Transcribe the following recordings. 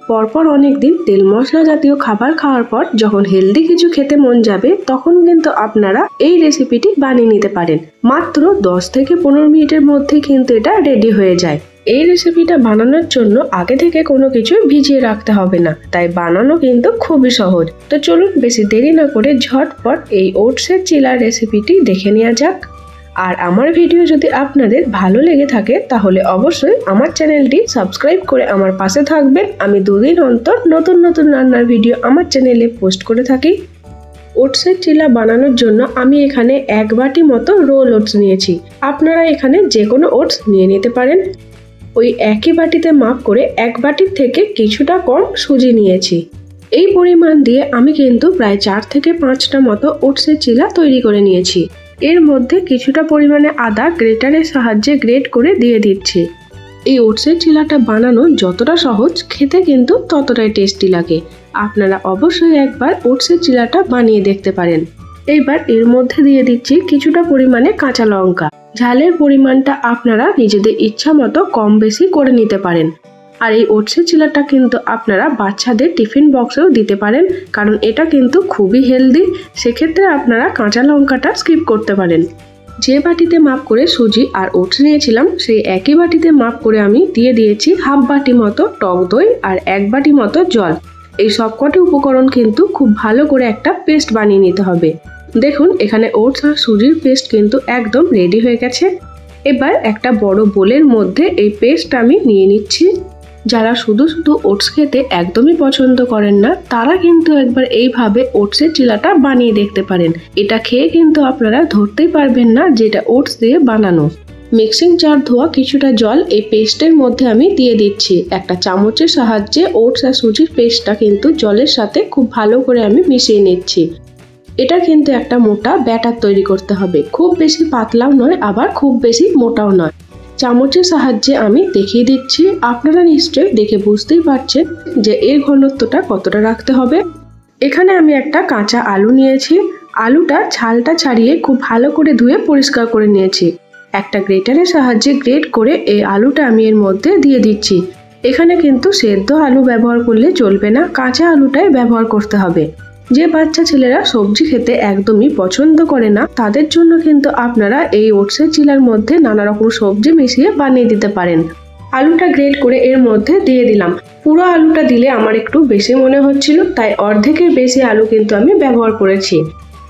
পরপর অনেকদিন তেল মশলা জাতীয় খাবার খাওয়ার পর যখন হেলদি কিছু খেতে মন যাবে তখন কিন্তু আপনারা এই রেসিপিটি বানিয়ে নিতে পারেন। মাত্র 10 থেকে 15 মিনিটের মধ্যে কিন্তু এটা রেডি হয়ে যায়। এই রেসিপিটা বানানোর জন্য আগে থেকে কোনো কিছু ভিজিয়ে রাখতে হবে না, তাই বানানো কিন্তু খুবই সহজ। তো চলুন বেশি দেরি না করে ঝটপট এই ওটসের চিলার রেসিপিটি দেখে নেওয়া যাক। আর আমার ভিডিও যদি আপনাদের ভালো লেগে থাকে তাহলে অবশ্যই আমার চ্যানেলটি সাবস্ক্রাইব করে আমার পাশে থাকবেন। আমি 2 দিন অন্তর নতুন নতুন রান্নার ভিডিও আমার চ্যানেলে পোস্ট করে থাকি। ওটসের চিলা বানানোর জন্য আমি এখানে 1 বাটি মতো রোল ওটস নিয়েছি। আপনারা এখানে যে কোনো ওটস নিয়ে নিতে পারেন। ওই একই বাটিতে মাপ করে 1 বাটির থেকে কিছুটা কম সুজি নিয়েছি। এই পরিমাণ দিয়ে আমি কিন্তু প্রায় 4 থেকে 5টা মতো ওটসের চিলা তৈরি করে নিয়েছি। এর মধ্যে কিছুটা পরিমাণে আদা গ্রেটারের সাহায্যে গ্রেট করে দিয়ে দিচ্ছি। এই ওটসের চিলাটা বানানো যতটা সহজ, খেতে কিন্তু ততটাই টেস্টি লাগে। আপনারা অবশ্যই একবার ওটসের চিলাটা বানিয়ে দেখতে পারেন। এইবার এর মধ্যে দিয়ে দিচ্ছি কিছুটা পরিমাণে কাঁচা লঙ্কা। ঝালের পরিমাণটা আপনারা নিজেদের ইচ্ছা মতো কম বেশি করে নিতে পারেন। আর এই ওটসের চিলাটা কিন্তু আপনারা বাচ্চাদের টিফিন বক্সেও দিতে পারেন, কারণ এটা কিন্তু খুবই হেলদি। সেক্ষেত্রে আপনারা কাঁচা লঙ্কাটা স্কিপ করতে পারেন। যে বাটিতে মাপ করে সুজি আর ওটস নিয়েছিলাম সেই একই বাটিতে মাপ করে আমি দিয়ে দিয়েছি হাফ বাটি মতো টক দই আর 1 বাটি মতো জল। এই সবকটি উপকরণ কিন্তু খুব ভালো করে একটা পেস্ট বানিয়ে নিতে হবে। দেখুন এখানে ওটস আর সুজির পেস্ট কিন্তু একদম রেডি হয়ে গেছে। এবার একটা বড় বোলের মধ্যে এই পেস্ট আমি নিয়ে নিচ্ছি। যারা শুধু শুধু ওটস খেতে একদমই পছন্দ করেন না তারা কিন্তু একবার এইভাবে ওটসের চিলাটা বানিয়ে দেখতে পারেন। এটা খেয়ে কিন্তু আপনারা ধরতেই পারবেন না যে এটা ওটস দিয়ে বানানো। মিক্সিং জার ধোয়া কিছুটা জল এই পেস্টের মধ্যে আমি দিয়ে দিচ্ছি। একটা চামচের সাহায্যে ওটস আর সুজির পেস্টটা কিন্তু জলের সাথে খুব ভালো করে আমি মিশিয়ে নিচ্ছি। এটা কিন্তু একটা মোটা ব্যাটার তৈরি করতে হবে, খুব বেশি পাতলাও নয় আবার খুব বেশি মোটাও নয়। চামচের সাহায্যে আমি দেখিয়ে দিচ্ছি, আপনারা নিশ্চয়ই দেখে বুঝতেই পারছেন যে এর ঘনত্বটা কতটা রাখতে হবে। এখানে আমি একটা কাঁচা আলু নিয়েছি। আলুটা ছালটা ছাড়িয়ে খুব ভালো করে ধুয়ে পরিষ্কার করে নিয়েছি। একটা গ্রেটারের সাহায্যে গ্রেট করে এই আলুটা আমি এর মধ্যে দিয়ে দিচ্ছি। এখানে কিন্তু সেদ্ধ আলু ব্যবহার করলে চলবে না, কাঁচা আলুটাই ব্যবহার করতে হবে। যে বাচ্চা ছেলেরা সবজি খেতে একদমই পছন্দ করে না তাদের জন্য কিন্তু আপনারা এই ওটসের চিলার মধ্যে নানা রকম সবজি মিশিয়ে বানিয়ে দিতে পারেন। আলুটা গ্রেট করে এর মধ্যে দিয়ে দিলাম। পুরো আলুটা দিলে আমার একটু বেশি মনে হচ্ছিল, তাই অর্ধেকের বেশি আলু কিন্তু আমি ব্যবহার করেছি।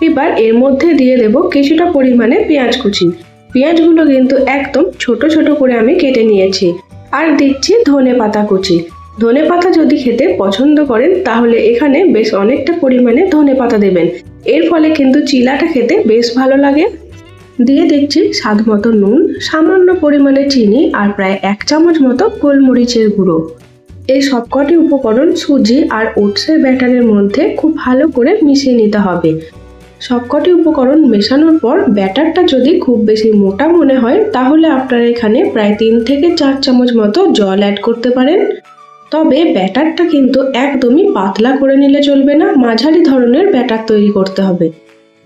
এবার এর মধ্যে দিয়ে দেব কিছুটা পরিমাণে পেঁয়াজ কুচি। পেঁয়াজগুলো কিন্তু একদম ছোট ছোট করে আমি কেটে নিয়েছি। আর দিচ্ছি ধনেপাতা কুচি। ধনেপাতা যদি খেতে পছন্দ করেন তাহলে এখানে বেশ অনেকটা পরিমাণে ধনেপাতা দেবেন, এর ফলে কিন্তু চিলাটা খেতে বেশ ভালো লাগে। দিয়ে দিচ্ছি স্বাদ মতো নুন, সামান্য পরিমাণে চিনি আর প্রায় 1 চামচ মতো গোলমরিচের গুঁড়ো। এই সবকটি উপকরণ সুজি আর ওটসের ব্যাটারের মধ্যে খুব ভালো করে মিশিয়ে নিতে হবে। সবকটি উপকরণ মেশানোর পর ব্যাটারটা যদি খুব বেশি মোটা মনে হয় তাহলে আপনারা এখানে প্রায় 3 থেকে 4 চামচ মতো জল অ্যাড করতে পারেন। তবে ব্যাটারটা কিন্তু একদমই পাতলা করে নিলে চলবে না, মাঝারি ধরনের ব্যাটার তৈরি করতে হবে।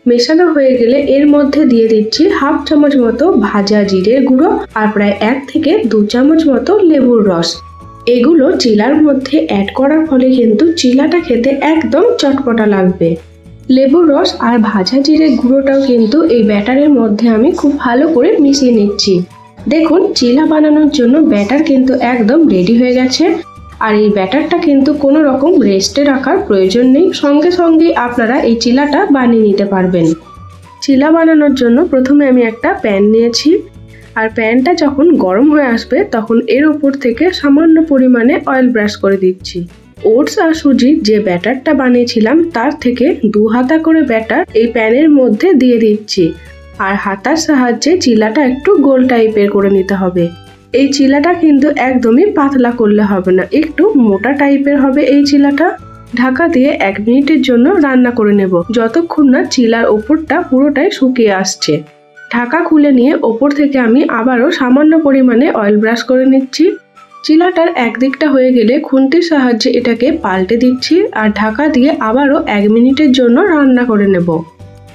মেশানো হয়ে গেলে এর মধ্যে দিয়ে দিচ্ছি হাফ চামচ মতো ভাজা জিরের গুঁড়ো আর প্রায় 1 থেকে 2 চামচ মতো লেবুর রস। এগুলো চিলার মধ্যে অ্যাড করার ফলে কিন্তু চিলাটা খেতে একদম চটপটা লাগবে। লেবুর রস আর ভাজা জিরের গুঁড়োটাও কিন্তু এই ব্যাটারের মধ্যে আমি খুব ভালো করে মিশিয়ে নিচ্ছি। দেখুন চিলা বানানোর জন্য ব্যাটার কিন্তু একদম রেডি হয়ে গেছে। আর এই ব্যাটারটা কিন্তু কোনো রকম রেস্টে রাখার প্রয়োজন নেই, সঙ্গে সঙ্গে আপনারা এই চিলাটা বানিয়ে নিতে পারবেন। চিলা বানানোর জন্য প্রথমে আমি একটা প্যান নিয়েছি। আর প্যানটা যখন গরম হয়ে আসবে তখন এর উপর থেকে সামান্য পরিমাণে অয়েল ব্রাশ করে দিচ্ছি। ওটস আর সুজির যে ব্যাটারটা বানিয়েছিলাম তার থেকে 2 হাতা করে ব্যাটার এই প্যানের মধ্যে দিয়ে দিচ্ছি। আর হাতার সাহায্যে চিলাটা একটু গোল টাইপের করে নিতে হবে। এই চিলাটা কিন্তু একদমই পাতলা করলে হবে না, একটু মোটা টাইপের হবে এই চিলাটা। ঢাকা দিয়ে 1 মিনিটের জন্য রান্না করে নেব, যতক্ষণ না চিলার ওপরটা পুরোটাই শুকিয়ে আসছে। ঢাকা খুলে নিয়ে ওপর থেকে আমি আবারও সামান্য পরিমাণে অয়েল ব্রাশ করে নিচ্ছি। চিলাটার একদিকটা হয়ে গেলে খুন্তির সাহায্যে এটাকে পাল্টে দিচ্ছি আর ঢাকা দিয়ে আবারও 1 মিনিটের জন্য রান্না করে নেব।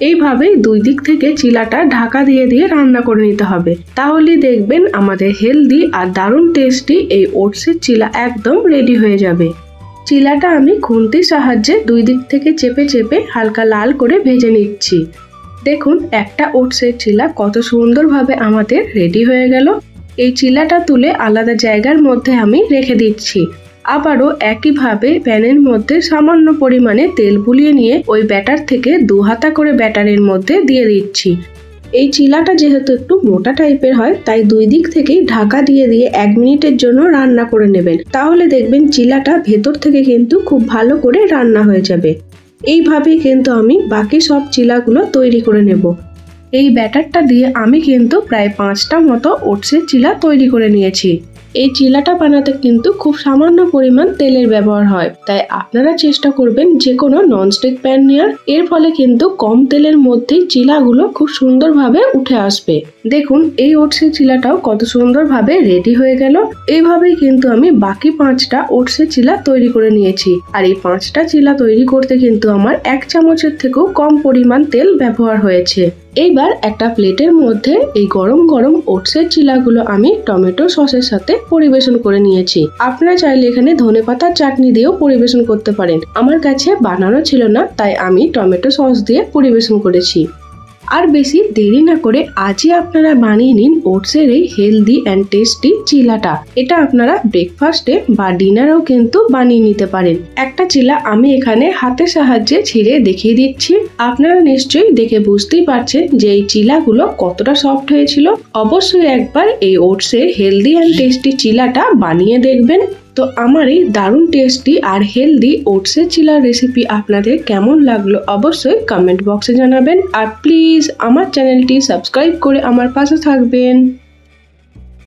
এইভাবেই 2 দিক থেকে চিলাটা ঢাকা দিয়ে দিয়ে রান্না করে নিতে হবে। তাহলেই দেখবেন আমাদের হেলদি আর দারুণ টেস্টি এই ওটসের চিলা একদম রেডি হয়ে যাবে। চিলাটা আমি খুন্তির সাহায্যে দুই দিক থেকে চেপে চেপে হালকা লাল করে ভেজে নিচ্ছি। দেখুন একটা ওটসের চিলা কত সুন্দরভাবে আমাদের রেডি হয়ে গেল। এই চিলাটা তুলে আলাদা জায়গার মধ্যে আমি রেখে দিচ্ছি। আবারও একইভাবে প্যানের মধ্যে সামান্য পরিমাণে তেল বুলিয়ে নিয়ে ওই ব্যাটার থেকে 2 হাতা করে ব্যাটারের মধ্যে দিয়ে দিচ্ছি। এই চিলাটা যেহেতু একটু মোটা টাইপের হয়, তাই দুই দিক থেকেই ঢাকা দিয়ে 1 মিনিটের জন্য রান্না করে নেবেন। তাহলে দেখবেন চিলাটা ভেতর থেকে কিন্তু খুব ভালো করে রান্না হয়ে যাবে। এইভাবেই কিন্তু আমি বাকি সব চিলাগুলো তৈরি করে নেব। এই ব্যাটারটা দিয়ে আমি কিন্তু প্রায় 5টা মতো ওটসের চিলা তৈরি করে নিয়েছি। এই চিলাটা বানাতে কিন্তু খুব সামান্য পরিমাণ তেলের ব্যবহার হয়, তাই আপনারা চেষ্টা করবেন যে কোনো ননস্টিক প্যান নেওয়ার। এর ফলে কিন্তু কম তেলের মধ্যেই চিলাগুলো খুব সুন্দরভাবে উঠে আসবে। দেখুন এই ওটসের চিলাটাও কত সুন্দরভাবে রেডি হয়ে গেল। এইভাবেই কিন্তু আমি বাকি 5টা ওটসের চিলা তৈরি করে নিয়েছি। আর এই 5টা চিলা তৈরি করতে কিন্তু আমার 1 চামচের থেকেও কম পরিমাণ তেল ব্যবহার হয়েছে। এইবার একটা প্লেটের মধ্যে এই গরম গরম ওটসের চিলাগুলো আমি টমেটো সসের সাথে পরিবেশন করে নিয়েছি। আপনারা চাইলে এখানে ধনেপাতার চাটনি দিয়েও পরিবেশন করতে পারেন। আমার কাছে বানানো ছিল না, তাই আমি টমেটো সস দিয়ে পরিবেশন করেছি। আর বেশি দেরি না করে আজই আপনারা বানিয়ে নিন ওটসের এই হেলদি অ্যান্ড টেস্টি চিলাটা। এটা আপনারা ব্রেকফাস্টে বা ডিনারেও কিন্তু বানিয়ে নিতে পারেন। একটা চিলা আমি এখানে হাতের সাহায্যে ছিঁড়ে দেখিয়ে দিচ্ছি। আপনারা নিশ্চয়ই দেখে বুঝতেই পারছেন যে এই চিলাগুলো কতটা সফট হয়েছিল। অবশ্যই একবার এই ওটসের হেলদি অ্যান্ড টেস্টি চিলাটা বানিয়ে দেখবেন। তো আমার এই দারুণ টেস্টি আর হেলদি ওটসের চিলার রেসিপি আপনাদের কেমন লাগলো অবশ্যই কমেন্ট বক্সে জানাবেন। আর প্লিজ আমার চ্যানেলটি সাবস্ক্রাইব করে আমার পাশে থাকবেন।